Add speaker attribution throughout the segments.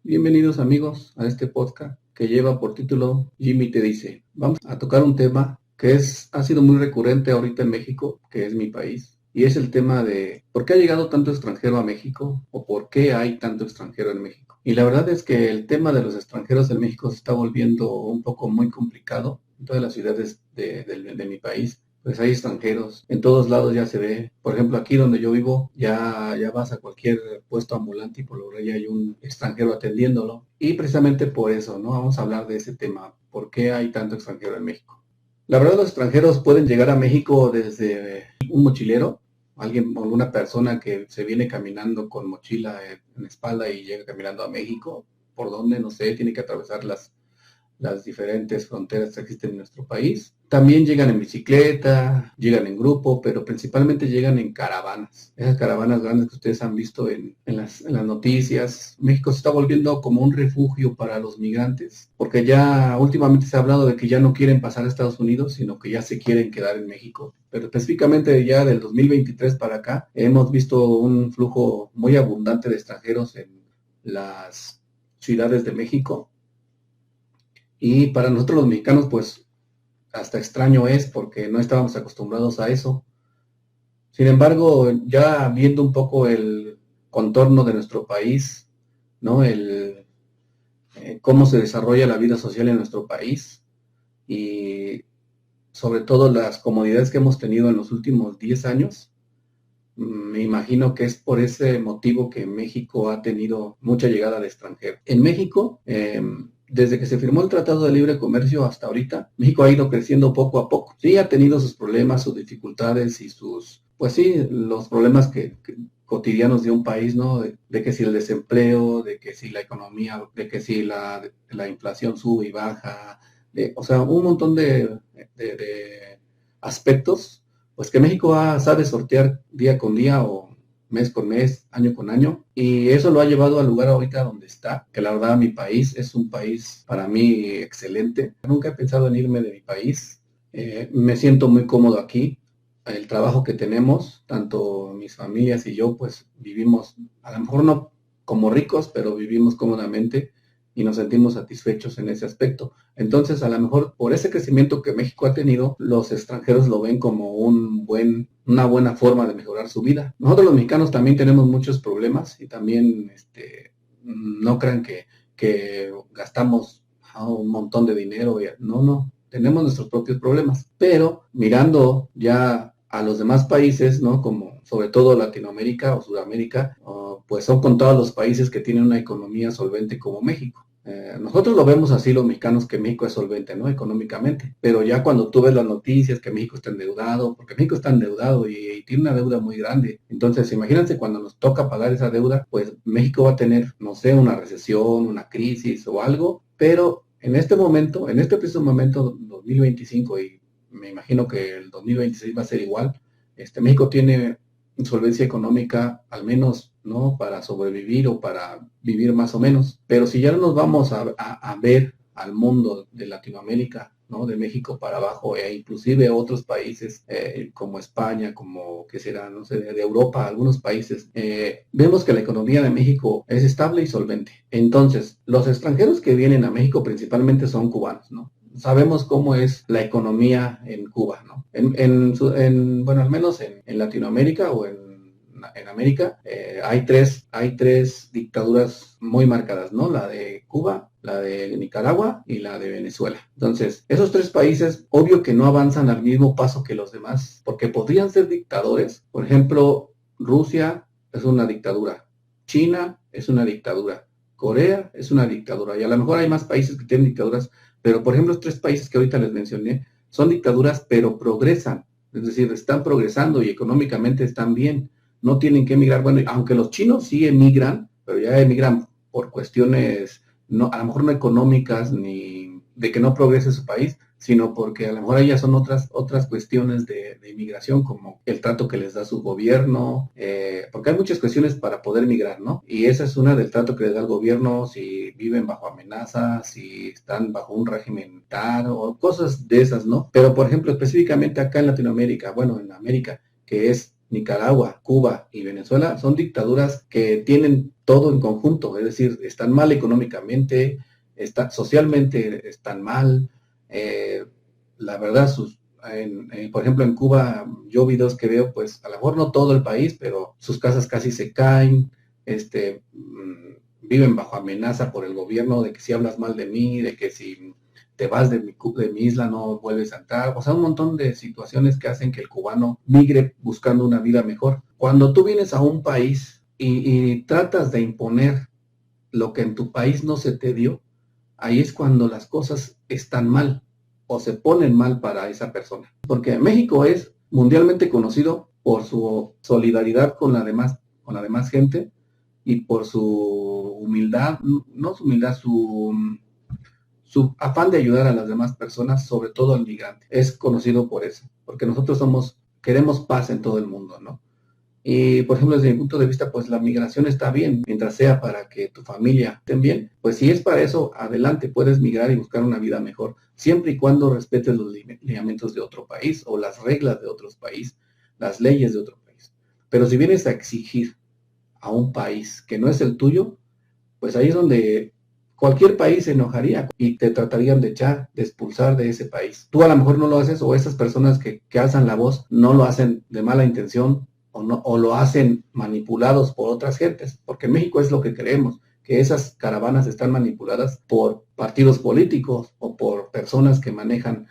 Speaker 1: Bienvenidos amigos a este podcast que lleva por título Jimmy te dice. Vamos a tocar un tema que ha sido muy recurrente ahorita en México, que es mi país, y es el tema de por qué ha llegado tanto extranjero a México o por qué hay tanto extranjero en México. Y la verdad es que el tema de los extranjeros en México se está volviendo un poco muy complicado en todas las ciudades de mi país. Pues hay extranjeros, en todos lados ya se ve. Por ejemplo, aquí donde yo vivo, ya vas a cualquier puesto ambulante y por lo general ya hay un extranjero atendiéndolo. Y precisamente por eso, ¿no? Vamos a hablar de ese tema. ¿Por qué hay tanto extranjero en México? La verdad, los extranjeros pueden llegar a México desde un mochilero, alguna persona que se viene caminando con mochila en la espalda y llega caminando a México. ¿Por dónde? No sé, tiene que atravesar las diferentes fronteras que existen en nuestro país. También llegan en bicicleta, llegan en grupo, pero principalmente llegan en caravanas. Esas caravanas grandes que ustedes han visto en las noticias. México se está volviendo como un refugio para los migrantes, porque ya últimamente se ha hablado de que ya no quieren pasar a Estados Unidos, sino que ya se quieren quedar en México. Pero específicamente ya del 2023 para acá, hemos visto un flujo muy abundante de extranjeros en las ciudades de México. Y para nosotros los mexicanos, pues hasta extraño es porque no estábamos acostumbrados a eso. Sin embargo, ya viendo un poco el contorno de nuestro país, ¿no? Cómo se desarrolla la vida social en nuestro país y sobre todo las comodidades que hemos tenido en los últimos 10 años, me imagino que es por ese motivo que México ha tenido mucha llegada de extranjeros. En México, desde que se firmó el Tratado de Libre Comercio hasta ahorita, México ha ido creciendo poco a poco. Sí, ha tenido sus problemas, sus dificultades y pues sí, los problemas cotidianos de un país, ¿no? De que si el desempleo, de que si la economía, de que si la inflación sube y baja, o sea, un montón de aspectos pues que México sabe sortear día con día o mes con mes, año con año, y eso lo ha llevado al lugar ahorita donde está, que la verdad mi país es un país para mí excelente. Nunca he pensado en irme de mi país, me siento muy cómodo aquí. El trabajo que tenemos, tanto mis familias y yo, pues vivimos, a lo mejor no como ricos, pero vivimos cómodamente y nos sentimos satisfechos en ese aspecto. Entonces, a lo mejor por ese crecimiento que México ha tenido, los extranjeros lo ven como una buena forma de mejorar su vida. Nosotros los mexicanos también tenemos muchos problemas y también no crean que gastamos un montón de dinero. No, tenemos nuestros propios problemas. Pero mirando ya a los demás países, ¿no? Como sobre todo Latinoamérica o Sudamérica, pues son contados los países que tienen una economía solvente como México. Nosotros lo vemos así los mexicanos, que México es solvente, ¿no? Económicamente. Pero ya cuando tú ves las noticias que México está endeudado, porque México está endeudado y tiene una deuda muy grande. Entonces, imagínense cuando nos toca pagar esa deuda, pues México va a tener, no sé, una recesión, una crisis o algo, pero en este momento, en este preciso momento, 2025, y me imagino que el 2026 va a ser igual, México tiene solvencia económica, al menos, ¿no? Para sobrevivir o para vivir más o menos. Pero si ya no nos vamos a ver al mundo de Latinoamérica, ¿no? De México para abajo e inclusive otros países como España, como que será, no sé, de Europa, algunos países, vemos que la economía de México es estable y solvente. Entonces, los extranjeros que vienen a México principalmente son cubanos, ¿no? Sabemos cómo es la economía en Cuba, ¿no? Bueno, al menos en Latinoamérica o en América, hay tres dictaduras muy marcadas, ¿no? La de Cuba, la de Nicaragua y la de Venezuela. Entonces, esos tres países, obvio que no avanzan al mismo paso que los demás, porque podrían ser dictadores. Por ejemplo, Rusia es una dictadura, China es una dictadura, Corea es una dictadura, y a lo mejor hay más países que tienen dictaduras, pero por ejemplo, los tres países que ahorita les mencioné son dictaduras, pero progresan, es decir, están progresando y económicamente están bien, no tienen que emigrar. Bueno, aunque los chinos sí emigran, pero ya emigran por cuestiones, no, a lo mejor no económicas ni de que no progrese su país, sino porque a lo mejor ellas son otras cuestiones de inmigración, como el trato que les da su gobierno, porque hay muchas cuestiones para poder migrar, ¿no? Y esa es una del trato que les da el gobierno, si viven bajo amenazas, si están bajo un régimen militar o cosas de esas, ¿no? Pero, por ejemplo, específicamente acá en Latinoamérica, bueno, en América, que es Nicaragua, Cuba y Venezuela son dictaduras que tienen todo en conjunto, es decir, están mal económicamente, socialmente están mal. La verdad, por ejemplo, en Cuba, yo videos que veo, pues a lo mejor no todo el país, pero sus casas casi se caen, viven bajo amenaza por el gobierno de que si hablas mal de mí, de que si te vas de mi isla no vuelves a entrar, o sea, un montón de situaciones que hacen que el cubano migre buscando una vida mejor. Cuando tú vienes a un país y tratas de imponer lo que en tu país no se te dio, ahí es cuando las cosas están mal o se ponen mal para esa persona. Porque México es mundialmente conocido por su solidaridad con la demás gente y por su humildad, no su humildad, su afán de ayudar a las demás personas, sobre todo al migrante. Es conocido por eso, porque nosotros queremos paz en todo el mundo, ¿no? Y, por ejemplo, desde mi punto de vista, pues la migración está bien, mientras sea para que tu familia estén bien. Pues si es para eso, adelante, puedes migrar y buscar una vida mejor, siempre y cuando respetes los lineamientos de otro país o las reglas de otro país, las leyes de otro país. Pero si vienes a exigir a un país que no es el tuyo, pues ahí es donde cualquier país se enojaría y te tratarían de echar, de expulsar de ese país. Tú a lo mejor no lo haces, o esas personas que alzan la voz no lo hacen de mala intención, o lo hacen manipulados por otras gentes, porque en México es lo que creemos, que esas caravanas están manipuladas por partidos políticos o por personas que manejan,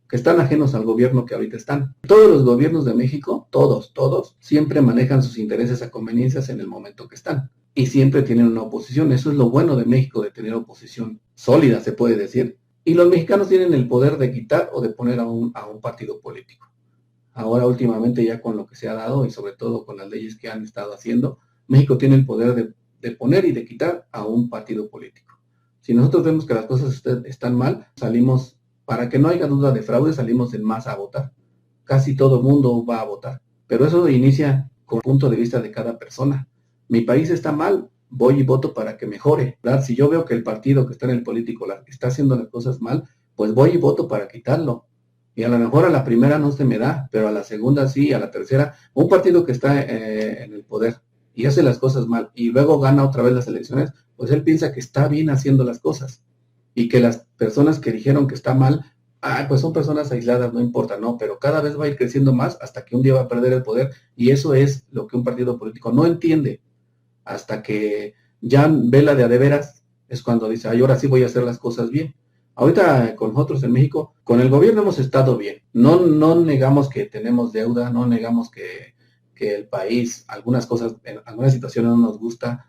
Speaker 1: que están ajenos al gobierno que ahorita están. Todos los gobiernos de México, todos, siempre manejan sus intereses a conveniencias en el momento que están. Y siempre tienen una oposición. Eso es lo bueno de México, de tener oposición sólida, se puede decir. Y los mexicanos tienen el poder de quitar o de poner a un partido político. Ahora últimamente, ya con lo que se ha dado y sobre todo con las leyes que han estado haciendo, México tiene el poder de poner y de quitar a un partido político. Si nosotros vemos que las cosas están mal, salimos, para que no haya duda de fraude, salimos en masa a votar. Casi todo el mundo va a votar, pero eso inicia con el punto de vista de cada persona. Mi país está mal, voy y voto para que mejore, ¿verdad? Si yo veo que el partido que está en el político está haciendo las cosas mal, pues voy y voto para quitarlo. Y a lo mejor a la primera no se me da, pero a la segunda sí, a la tercera, un partido que está en el poder y hace las cosas mal y luego gana otra vez las elecciones, pues él piensa que está bien haciendo las cosas y que las personas que dijeron que está mal, pues son personas aisladas, no importa, no, pero cada vez va a ir creciendo más hasta que un día va a perder el poder, y eso es lo que un partido político no entiende. Hasta que ya ve la de a de veras, es cuando dice, ay, ahora sí voy a hacer las cosas bien. Ahorita con nosotros en México, con el gobierno hemos estado bien. No negamos que tenemos deuda, no negamos que el país, algunas cosas, en algunas situaciones no nos gusta.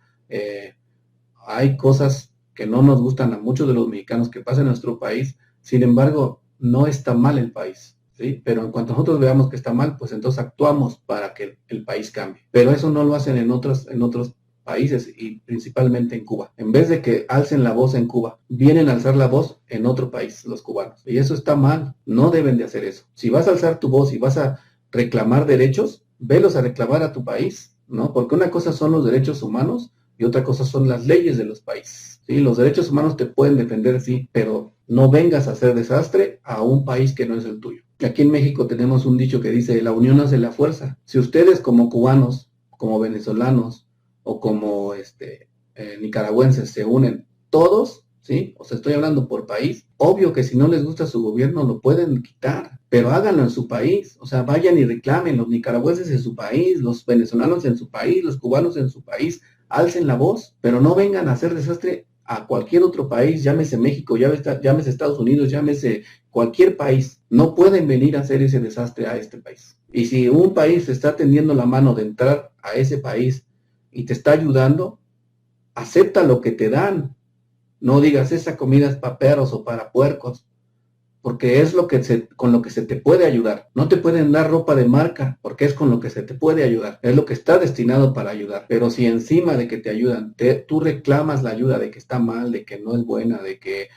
Speaker 1: Hay cosas que no nos gustan a muchos de los mexicanos que pasan en nuestro país. Sin embargo, no está mal el país, ¿sí? Pero en cuanto nosotros veamos que está mal, pues entonces actuamos para que el país cambie. Pero eso no lo hacen en otros países, y principalmente en Cuba. En vez de que alcen la voz en Cuba, vienen a alzar la voz en otro país, los cubanos. Y eso está mal, no deben de hacer eso. Si vas a alzar tu voz y vas a reclamar derechos, velos a reclamar a tu país, ¿no? Porque una cosa son los derechos humanos y otra cosa son las leyes de los países. ¿Sí? Los derechos humanos te pueden defender, sí, pero no vengas a hacer desastre a un país que no es el tuyo. Aquí en México tenemos un dicho que dice, la unión hace la fuerza. Si ustedes como cubanos, como venezolanos o como nicaragüenses se unen todos, ¿sí? O sea, estoy hablando por país. Obvio que si no les gusta su gobierno lo pueden quitar, pero háganlo en su país. O sea, vayan y reclamen, los nicaragüenses en su país, los venezolanos en su país, los cubanos en su país. Alcen la voz, pero no vengan a hacer desastre a cualquier otro país, llámese México, llámese Estados Unidos, llámese cualquier país. No pueden venir a hacer ese desastre a este país. Y si un país está tendiendo la mano de entrar a ese país y te está ayudando, acepta lo que te dan. No digas, esa comida es para perros o para puercos, porque es con lo que se te puede ayudar. No te pueden dar ropa de marca, porque es con lo que se te puede ayudar. Es lo que está destinado para ayudar. Pero si encima de que te ayudan, tú reclamas la ayuda de que está mal, de que no es buena, de que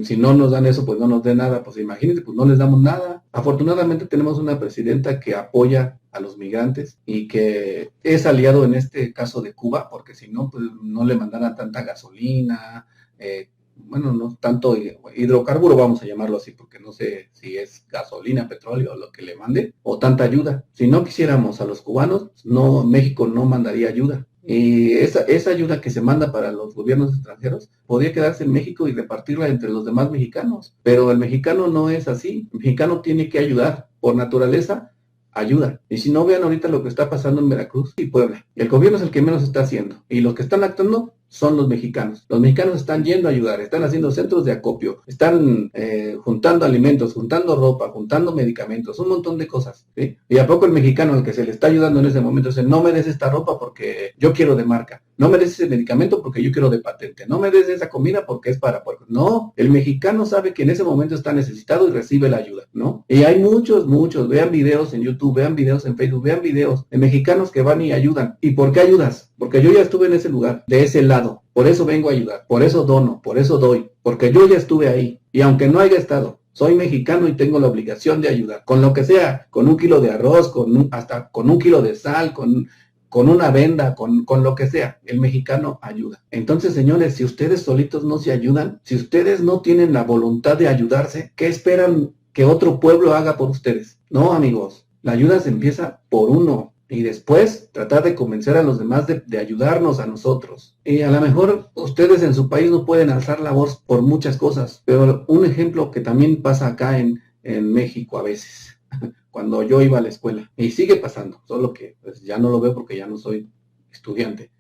Speaker 1: si no nos dan eso, pues no nos den nada, pues imagínate, pues no les damos nada. Afortunadamente tenemos una presidenta que apoya a los migrantes y que es aliado en este caso de Cuba, porque si no, pues no le mandaran tanta gasolina, bueno, no tanto hidrocarburo, vamos a llamarlo así, porque no sé si es gasolina, petróleo, lo que le mande, o tanta ayuda. Si no quisiéramos a los cubanos, no, México no mandaría ayuda. Y esa ayuda que se manda para los gobiernos extranjeros podría quedarse en México y repartirla entre los demás mexicanos. Pero el mexicano no es así. El mexicano tiene que ayudar. Por naturaleza, ayuda. Y si no, vean ahorita lo que está pasando en Veracruz y Puebla. El gobierno es el que menos está haciendo. Y los que están actuando son los mexicanos. Los mexicanos están yendo a ayudar, están haciendo centros de acopio, están juntando alimentos, juntando ropa, juntando medicamentos, un montón de cosas, ¿sí? Y a poco el mexicano al que se le está ayudando en ese momento dice, no me des esta ropa porque yo quiero de marca, no me des ese medicamento porque yo quiero de patente, no me des esa comida porque es para puercos. No, el mexicano sabe que en ese momento está necesitado y recibe la ayuda, ¿no? Y hay muchos, vean videos en YouTube, vean videos en Facebook, vean videos de mexicanos que van y ayudan. ¿Y por qué ayudas? Porque yo ya estuve en ese lugar, de ese lado. Por eso vengo a ayudar, por eso dono, por eso doy, porque yo ya estuve ahí. Y aunque no haya estado, soy mexicano y tengo la obligación de ayudar. Con lo que sea, con 1 kilo de arroz, hasta con 1 kilo de sal, con una venda, con lo que sea, el mexicano ayuda. Entonces, señores, si ustedes solitos no se ayudan, si ustedes no tienen la voluntad de ayudarse, ¿qué esperan que otro pueblo haga por ustedes? No, amigos, la ayuda se empieza por uno. Y después tratar de convencer a los demás de ayudarnos a nosotros. Y a lo mejor ustedes en su país no pueden alzar la voz por muchas cosas, pero un ejemplo que también pasa acá en México a veces, cuando yo iba a la escuela, y sigue pasando, solo que pues, ya no lo veo porque ya no soy estudiante.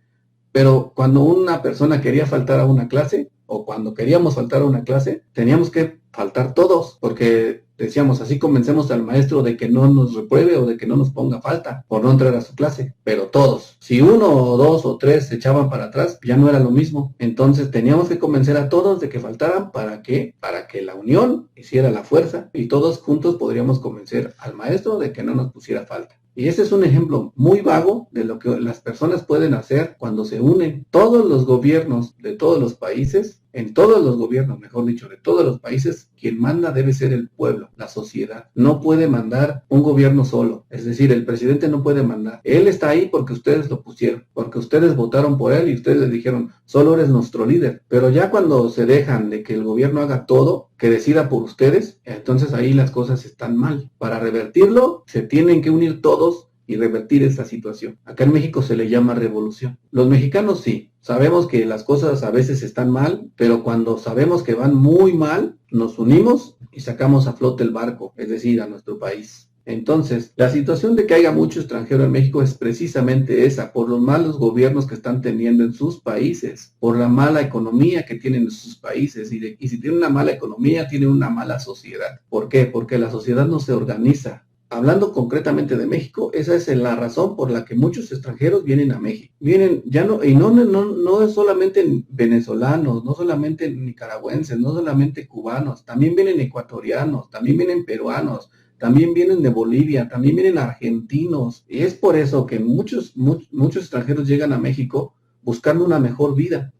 Speaker 1: Pero cuando una persona quería faltar a una clase, o cuando queríamos faltar a una clase, teníamos que faltar todos, porque decíamos, así convencemos al maestro de que no nos repruebe o de que no nos ponga falta por no entrar a su clase, pero todos. Si 1 o 2 o 3 se echaban para atrás, ya no era lo mismo. Entonces teníamos que convencer a todos de que faltaran. ¿Para qué? Para que la unión hiciera la fuerza y todos juntos podríamos convencer al maestro de que no nos pusiera falta. Y ese es un ejemplo muy vago de lo que las personas pueden hacer cuando se unen. Todos los gobiernos de todos los países, en todos los gobiernos, mejor dicho, de todos los países, quien manda debe ser el pueblo, la sociedad. No puede mandar un gobierno solo. Es decir, el presidente no puede mandar. Él está ahí porque ustedes lo pusieron, porque ustedes votaron por él y ustedes le dijeron, solo eres nuestro líder. Pero ya cuando se dejan de que el gobierno haga todo, que decida por ustedes, entonces ahí las cosas están mal. Para revertirlo, se tienen que unir todos y revertir esta situación. Acá en México se le llama revolución. Los mexicanos sí, sabemos que las cosas a veces están mal, pero cuando sabemos que van muy mal, nos unimos y sacamos a flote el barco, es decir, a nuestro país. Entonces, la situación de que haya mucho extranjero en México es precisamente esa, por los malos gobiernos que están teniendo en sus países, por la mala economía que tienen en sus países, y si tienen una mala economía, tienen una mala sociedad. ¿Por qué? Porque la sociedad no se organiza. Hablando concretamente de México, esa es la razón por la que muchos extranjeros vienen a México. Vienen, ya no, y no es solamente venezolanos, no solamente nicaragüenses, no solamente cubanos, también vienen ecuatorianos, también vienen peruanos, también vienen de Bolivia, también vienen argentinos. Y es por eso que muchos extranjeros llegan a México buscando una mejor vida,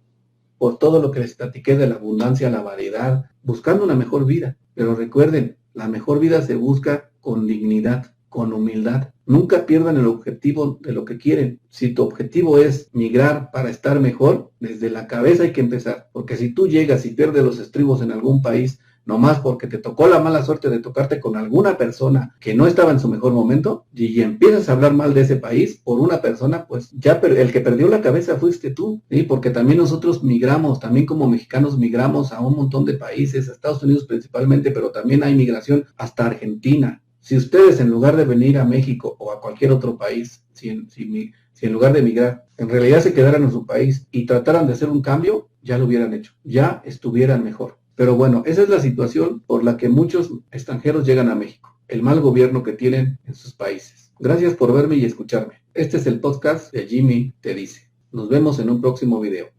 Speaker 1: por todo lo que les platiqué de la abundancia, la variedad, buscando una mejor vida. Pero recuerden, la mejor vida se busca con dignidad, con humildad. Nunca pierdan el objetivo de lo que quieren. Si tu objetivo es migrar para estar mejor, desde la cabeza hay que empezar. Porque si tú llegas y pierdes los estribos en algún país, nomás porque te tocó la mala suerte de tocarte con alguna persona que no estaba en su mejor momento, y empiezas a hablar mal de ese país por una persona, pues ya el que perdió la cabeza fuiste tú, ¿sí? Porque también nosotros migramos, también como mexicanos migramos a un montón de países, a Estados Unidos principalmente, pero también hay migración hasta Argentina. Si ustedes en lugar de venir a México o a cualquier otro país, si en lugar de migrar, en realidad se quedaran en su país y trataran de hacer un cambio, ya lo hubieran hecho, ya estuvieran mejor. Pero bueno, esa es la situación por la que muchos extranjeros llegan a México, el mal gobierno que tienen en sus países. Gracias por verme y escucharme. Este es el podcast de Jimmy Te Dice. Nos vemos en un próximo video.